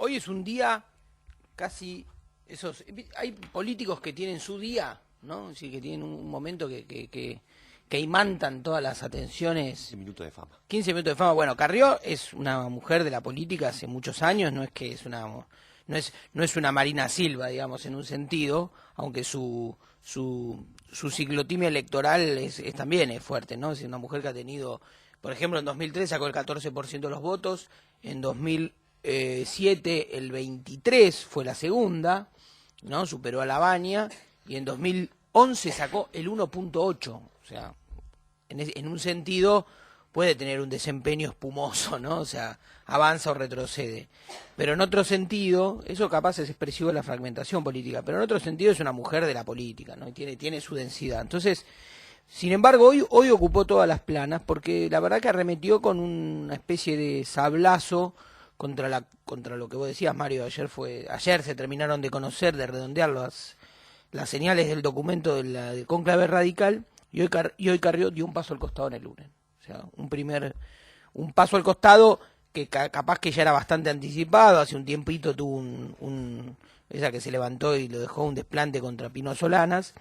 Hoy es un día casi hay políticos que tienen su día, ¿no? Sí, que tienen un momento que imantan todas las atenciones. 15 minutos de fama. 15 minutos de fama. Bueno, Carrió es una mujer de la política hace muchos años, no es una Marina Silva, digamos, en un sentido, aunque su ciclotimia electoral también es fuerte, ¿no? Es una mujer que ha tenido, por ejemplo, en 2003 sacó el 14% de los votos, en 2007 el 23% fue la segunda, ¿no? Superó a Lavagna, y en 2011 sacó el 1.8%, o sea, en un sentido puede tener un desempeño espumoso, ¿no? O sea, avanza o retrocede. Pero en otro sentido, eso capaz es expresivo de la fragmentación política, pero en otro sentido es una mujer de la política, ¿no? Y tiene su densidad. Entonces, sin embargo, hoy ocupó todas las planas, porque la verdad que arremetió con una especie de sablazo contra lo que vos decías, Mario. Ayer se terminaron de conocer, de redondear las señales del documento del cónclave radical, y hoy Carrió dio un paso al costado en el UNEN. O sea, un paso al costado que capaz que ya era bastante anticipado. Hace un tiempito tuvo esa que se levantó y lo dejó un desplante contra Pino Solanas.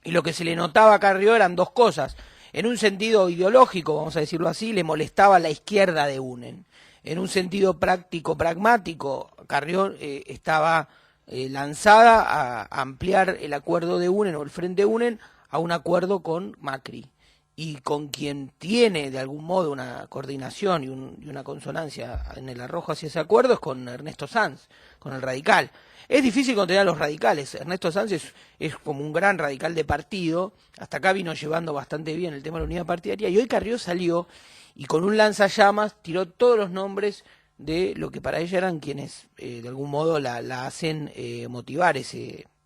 Y lo que se le notaba a Carrió eran dos cosas. En un sentido ideológico, vamos a decirlo así, le molestaba la izquierda de UNEN. En un sentido práctico, pragmático, Carrió estaba lanzada a ampliar el acuerdo de UNEN o el Frente UNEN a un acuerdo con Macri, y con quien tiene de algún modo una coordinación y una consonancia en el arrojo hacia ese acuerdo es con Ernesto Sanz, con el radical. Es difícil contener a los radicales. Ernesto Sanz es como un gran radical de partido, hasta acá vino llevando bastante bien el tema de la unidad partidaria, y hoy Carrió salió y con un lanzallamas tiró todos los nombres de lo que para ella eran quienes de algún modo la hacen motivar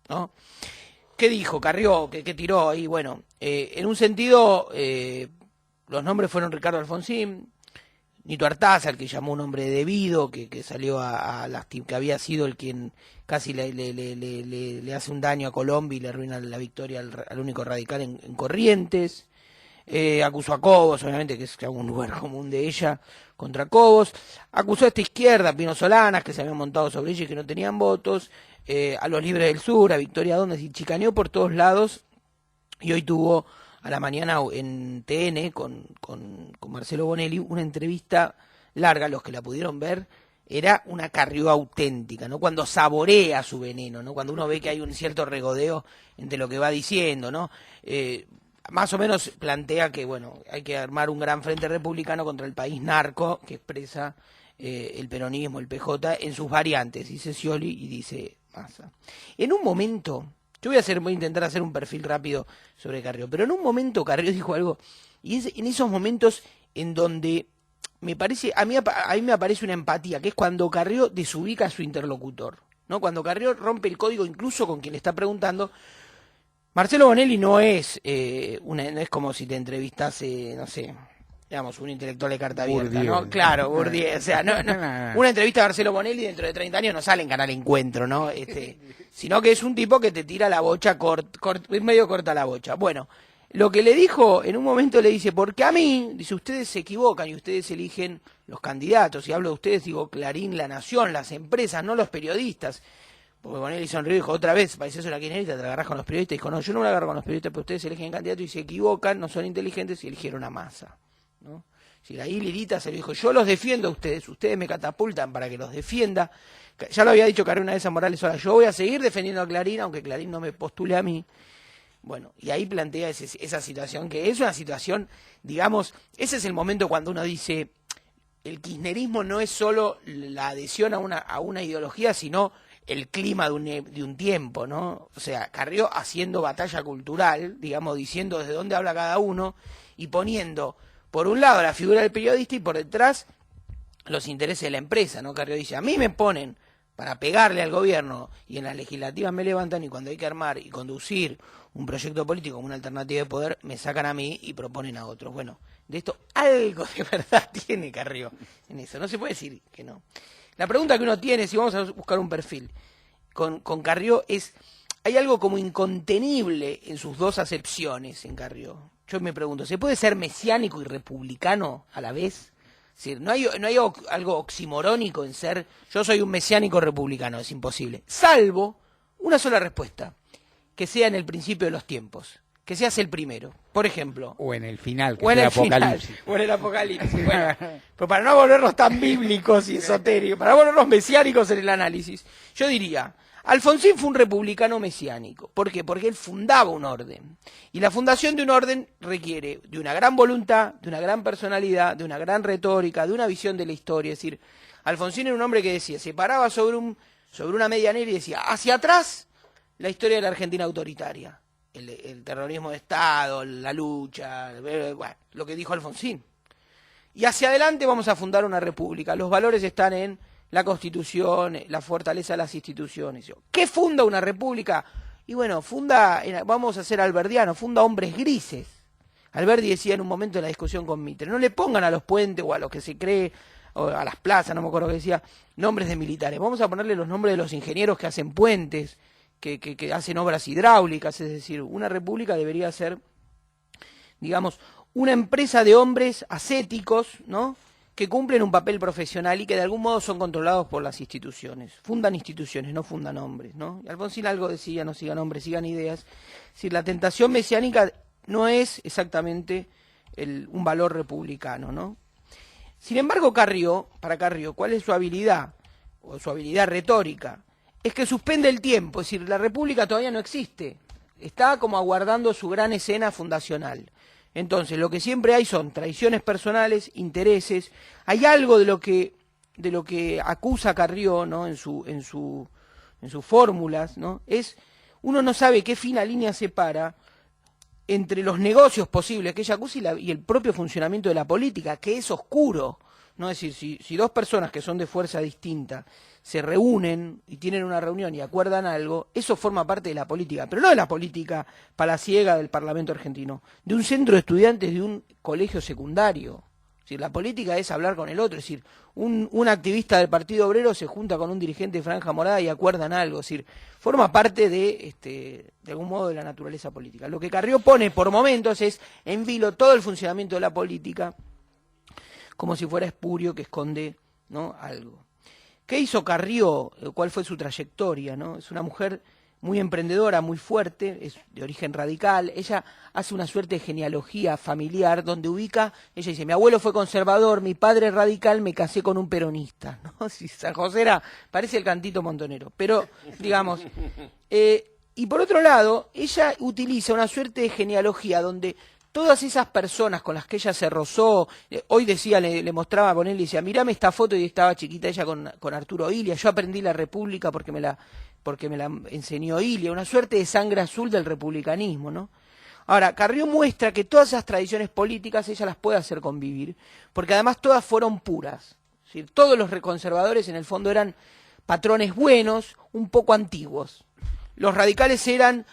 ¿no? ¿Qué dijo Carrió? ¿Qué tiró ahí? Bueno, en un sentido, los nombres fueron Ricardo Alfonsín, Nito Artaza, el que llamó un hombre debido, que salió que había sido el quien casi le hace un daño a Colombia y le arruina la victoria al único radical en Corrientes. Acusó a Cobos, obviamente, que es un lugar común de ella, contra Cobos. Acusó a esta izquierda, a Pino Solanas, que se habían montado sobre ella y que no tenían votos. A los Libres del Sur, a Victoria Dondes, y chicaneó por todos lados. Y hoy tuvo a la mañana en TN con Marcelo Bonelli una entrevista larga. Los que la pudieron ver, era una Carrió auténtica, ¿no? Cuando saborea su veneno, ¿no? Cuando uno ve que hay un cierto regodeo entre lo que va diciendo, ¿no? Más o menos plantea que, bueno, hay que armar un gran frente republicano contra el país narco que expresa el peronismo, el PJ, en sus variantes, dice Scioli y dice Massa. En un momento, voy a intentar hacer un perfil rápido sobre Carrió, pero en un momento Carrió dijo algo, y es en esos momentos en donde me parece, a mí me aparece una empatía, que es cuando Carrió desubica a su interlocutor, ¿no? Cuando Carrió rompe el código incluso con quien le está preguntando. Marcelo Bonelli no es como si te entrevistase, no sé, digamos, un intelectual de carta abierta, Bourdieu, ¿no? Claro, Bourdieu, o sea, no, una entrevista a Marcelo Bonelli dentro de 30 años no sale en Canal Encuentro, ¿no? Sino que es un tipo que te tira la bocha, medio corta la bocha. Bueno, lo que le dijo, en un momento le dice, porque a mí, dice, ustedes se equivocan y ustedes eligen los candidatos, y hablo de ustedes, digo, Clarín, La Nación, las empresas, no los periodistas. Porque Bonelli sonrió y dijo, otra vez, pareces una kirchnerista, te la agarrás con los periodistas. Dijo, no, yo no me la agarro con los periodistas, pero ustedes eligen candidatos y se equivocan, no son inteligentes y eligieron a Massa, ¿no? Si ahí Lilita se lo dijo, yo los defiendo a ustedes, ustedes me catapultan para que los defienda. Ya lo había dicho Carrió una vez a Morales, ahora yo voy a seguir defendiendo a Clarín, aunque Clarín no me postule a mí. Bueno, y ahí plantea esa situación, que es una situación, digamos, ese es el momento cuando uno dice, el kirchnerismo no es solo la adhesión a una ideología, sino el clima de un tiempo, ¿no? O sea, Carrió haciendo batalla cultural, digamos, diciendo desde dónde habla cada uno y poniendo, por un lado, la figura del periodista y por detrás los intereses de la empresa, ¿no? Carrió dice, a mí me ponen para pegarle al gobierno y en las legislativas me levantan, y cuando hay que armar y conducir un proyecto político como una alternativa de poder, me sacan a mí y proponen a otros. Bueno, de esto algo de verdad tiene Carrió en eso, no se puede decir que no. La pregunta que uno tiene, si vamos a buscar un perfil con Carrió, hay algo como incontenible en sus dos acepciones en Carrió. Yo me pregunto, ¿se puede ser mesiánico y republicano a la vez? Es decir, no hay algo oximorónico en ser yo soy un mesiánico republicano, es imposible. Salvo una sola respuesta, que sea en el principio de los tiempos, que seas el primero, por ejemplo. O en el final, que o en sea el Apocalipsis. Final, o en el Apocalipsis. Bueno, pero para no volvernos tan bíblicos y esotéricos, para volvernos mesiánicos en el análisis, yo diría, Alfonsín fue un republicano mesiánico. ¿Por qué? Porque él fundaba un orden. Y la fundación de un orden requiere de una gran voluntad, de una gran personalidad, de una gran retórica, de una visión de la historia. Es decir, Alfonsín era un hombre que decía, se paraba sobre una medianera y decía, hacia atrás, la historia de la Argentina autoritaria. El terrorismo de Estado, la lucha, bueno, lo que dijo Alfonsín. Y hacia adelante vamos a fundar una república. Los valores están en la Constitución, la fortaleza de las instituciones. ¿Qué funda una república? Y bueno, vamos a ser alberdianos, funda hombres grises. Alberdi decía en un momento en la discusión con Mitre, no le pongan a los puentes o a los que se cree, o a las plazas, no me acuerdo qué decía, nombres de militares. Vamos a ponerle los nombres de los ingenieros que hacen puentes, que hacen obras hidráulicas. Es decir, una república debería ser, digamos, una empresa de hombres ascéticos, ¿no?, que cumplen un papel profesional y que de algún modo son controlados por las instituciones. Fundan instituciones, no fundan hombres, ¿no? Y Alfonsín algo decía, no sigan hombres, sigan ideas. Es decir, la tentación mesiánica no es exactamente un valor republicano, ¿no? Sin embargo, para Carrió, ¿cuál es su habilidad? O su habilidad retórica. Es que suspende el tiempo, es decir, la república todavía no existe. Está como aguardando su gran escena fundacional. Entonces, lo que siempre hay son traiciones personales, intereses. Hay algo de lo que acusa Carrió, ¿no?, en sus fórmulas, ¿no? Uno no sabe qué fina línea separa entre los negocios posibles que ella acusa y el propio funcionamiento de la política, que es oscuro, ¿no? Es decir, si dos personas que son de fuerza distinta se reúnen y tienen una reunión y acuerdan algo, eso forma parte de la política, pero no de la política palaciega del Parlamento argentino, de un centro de estudiantes de un colegio secundario. Es decir, la política es hablar con el otro, es decir, un activista del Partido Obrero se junta con un dirigente de Franja Morada y acuerdan algo, es decir, forma parte de algún modo de la naturaleza política. Lo que Carrió pone por momentos es en vilo todo el funcionamiento de la política, como si fuera espurio que esconde, ¿no?, algo. ¿Qué hizo Carrió? ¿Cuál fue su trayectoria, ¿no? Es una mujer muy emprendedora, muy fuerte, es de origen radical. Ella hace una suerte de genealogía familiar donde ubica, ella dice, mi abuelo fue conservador, mi padre radical, me casé con un peronista, ¿no? Si San José parece el Cantito Montonero, pero, digamos, y por otro lado, ella utiliza una suerte de genealogía donde todas esas personas con las que ella se rozó, hoy decía, le mostraba a Bonelli y decía, mirame esta foto, y estaba chiquita ella con Arturo Illia, yo aprendí la República porque me la enseñó Illia, una suerte de sangre azul del republicanismo, ¿no? Ahora, Carrió muestra que todas esas tradiciones políticas ella las puede hacer convivir, porque además todas fueron puras. Es decir, todos los conservadores en el fondo eran patrones buenos, un poco antiguos. Los radicales eran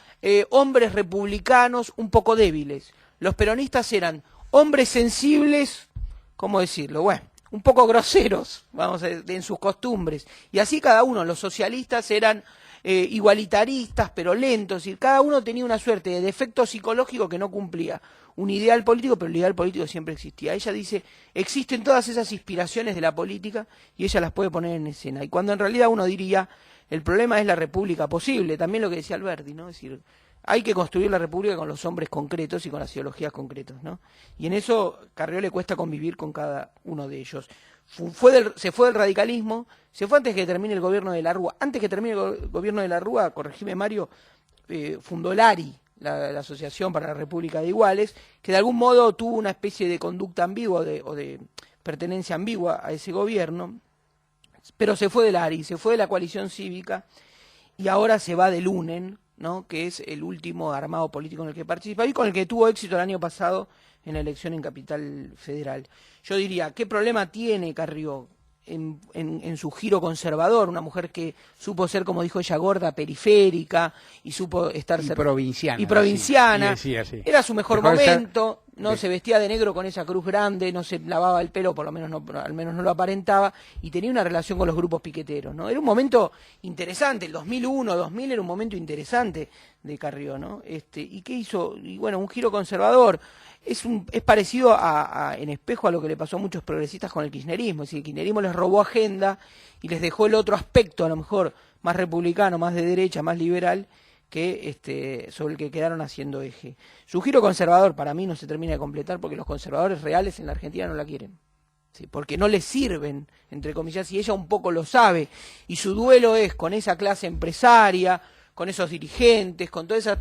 hombres republicanos un poco débiles. Los peronistas eran hombres sensibles, ¿cómo decirlo? Bueno, un poco groseros, vamos a decir, en sus costumbres. Y así cada uno, los socialistas eran igualitaristas, pero lentos, y cada uno tenía una suerte de defecto psicológico que no cumplía un ideal político, pero el ideal político siempre existía. Ella dice, existen todas esas inspiraciones de la política y ella las puede poner en escena. Y cuando en realidad uno diría, el problema es la república posible, también lo que decía Alberdi, ¿no? Es decir, hay que construir la república con los hombres concretos y con las ideologías concretas, ¿no? Y en eso Carrió le cuesta convivir con cada uno de ellos. Se fue del radicalismo, se fue antes que termine el gobierno de la Rúa. Antes que termine el gobierno de la Rúa, corregime Mario, fundó el ARI, la Asociación para la República de Iguales, que de algún modo tuvo una especie de conducta ambigua o de pertenencia ambigua a ese gobierno, pero se fue del ARI, se fue de la coalición cívica y ahora se va del UNEN, ¿no?, que es el último armado político en el que participa y con el que tuvo éxito el año pasado en la elección en Capital Federal. Yo diría, ¿qué problema tiene Carrió en su giro conservador? Una mujer que supo ser, como dijo ella, gorda, periférica, y supo estar provinciana. Y provinciana. Sí, decía, sí. Era su mejor momento. no se vestía de negro con esa cruz grande, no se lavaba el pelo, por lo menos no, al menos no lo aparentaba, y tenía una relación con los grupos piqueteros, ¿no? Era un momento interesante, el 2001, 2000 era un momento interesante de Carrió, ¿no? ¿Y qué hizo? Y bueno, un giro conservador. Es parecido en espejo a lo que le pasó a muchos progresistas con el kirchnerismo, es decir, el kirchnerismo les robó agenda y les dejó el otro aspecto, a lo mejor más republicano, más de derecha, más liberal, que sobre el que quedaron haciendo eje. Su giro conservador para mí no se termina de completar porque los conservadores reales en la Argentina no la quieren. ¿Sí? Porque no les sirven, entre comillas, y ella un poco lo sabe. Y su duelo es con esa clase empresaria, con esos dirigentes, con toda esa,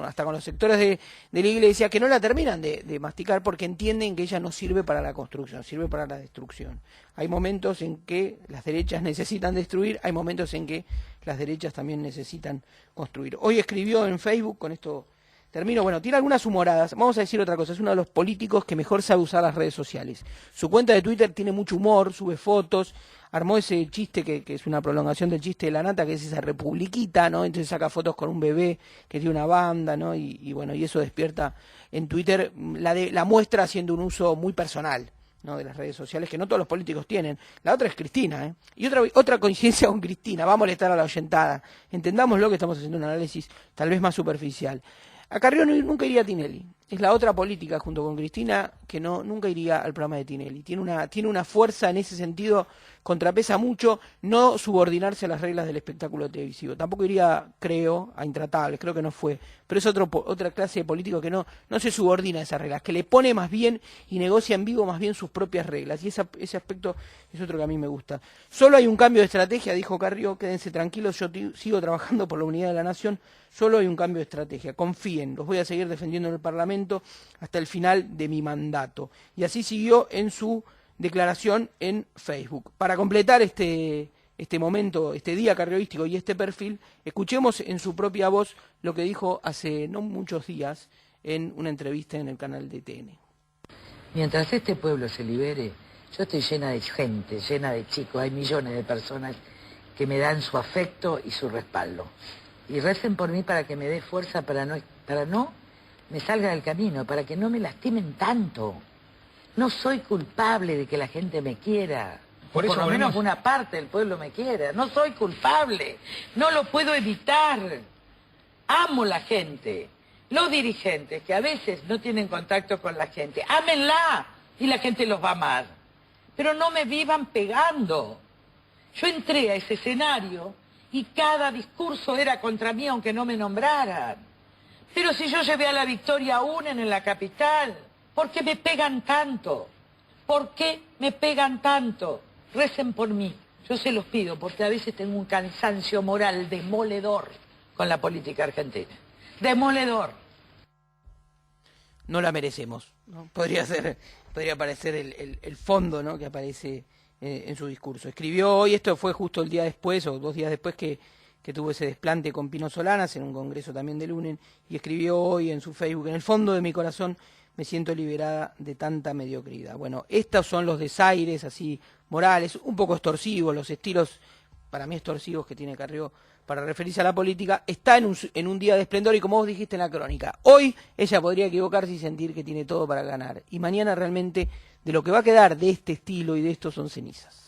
hasta con los sectores de la iglesia, que no la terminan de masticar porque entienden que ella no sirve para la construcción, sirve para la destrucción. Hay momentos en que las derechas necesitan destruir, hay momentos en que las derechas también necesitan construir. Hoy escribió en Facebook, con esto termino, bueno, tiene algunas humoradas. Vamos a decir otra cosa, es uno de los políticos que mejor sabe usar las redes sociales. Su cuenta de Twitter tiene mucho humor, sube fotos, armó ese chiste que es una prolongación del chiste de la nata, que es esa republiquita, ¿no? Entonces saca fotos con un bebé que tiene una banda, ¿no? Y bueno, y eso despierta en Twitter, la muestra haciendo un uso muy personal, ¿no? De las redes sociales, que no todos los políticos tienen. La otra es Cristina, ¿eh? Y otra coincidencia con Cristina, va a molestar a la oyentada. Entendámoslo, que estamos haciendo un análisis tal vez más superficial. A Carrió nunca iría a Tinelli. Es la otra política junto con Cristina que nunca iría al programa de Tinelli. Tiene una fuerza en ese sentido, contrapesa mucho no subordinarse a las reglas del espectáculo televisivo. Tampoco iría, creo, a Intratables, creo que no fue. Pero es otra clase de político que no se subordina a esas reglas, que le pone más bien y negocia en vivo más bien sus propias reglas. Y ese aspecto es otro que a mí me gusta. Solo hay un cambio de estrategia, dijo Carrió, quédense tranquilos, yo sigo trabajando por la unidad de la nación. Solo hay un cambio de estrategia, confíen, los voy a seguir defendiendo en el Parlamento hasta el final de mi mandato. Y así siguió en su declaración en Facebook. Para completar este momento, este día carrioístico y este perfil, escuchemos en su propia voz lo que dijo hace no muchos días en una entrevista en el canal de TN. Mientras este pueblo se libere, yo estoy llena de gente, llena de chicos, hay millones de personas que me dan su afecto y su respaldo. Y recen por mí para que me dé fuerza para no me salga del camino, para que no me lastimen tanto. No soy culpable de que la gente me quiera. Por lo menos una parte del pueblo me quiera. No soy culpable. No lo puedo evitar. Amo la gente. Los dirigentes que a veces no tienen contacto con la gente, ámenla y la gente los va a amar. Pero no me vivan pegando. Yo entré a ese escenario y cada discurso era contra mí aunque no me nombraran. Pero si yo llevé a la victoria a UNEN en la capital, ¿por qué me pegan tanto? ¿Por qué me pegan tanto? Recen por mí. Yo se los pido porque a veces tengo un cansancio moral demoledor con la política argentina. Demoledor. No la merecemos, ¿no? Podría parecer el fondo, ¿no?, que aparece en su discurso. Escribió hoy, esto fue justo el día después o 2 días después que tuvo ese desplante con Pino Solanas en un congreso también del UNEN, y escribió hoy en su Facebook: en el fondo de mi corazón me siento liberada de tanta mediocridad. Bueno, estos son los desaires así morales, un poco extorsivos, los estilos para mí extorsivos que tiene Carrió para referirse a la política. Está en un día de esplendor y, como vos dijiste en la crónica, hoy ella podría equivocarse y sentir que tiene todo para ganar. Y mañana realmente de lo que va a quedar de este estilo y de esto son cenizas.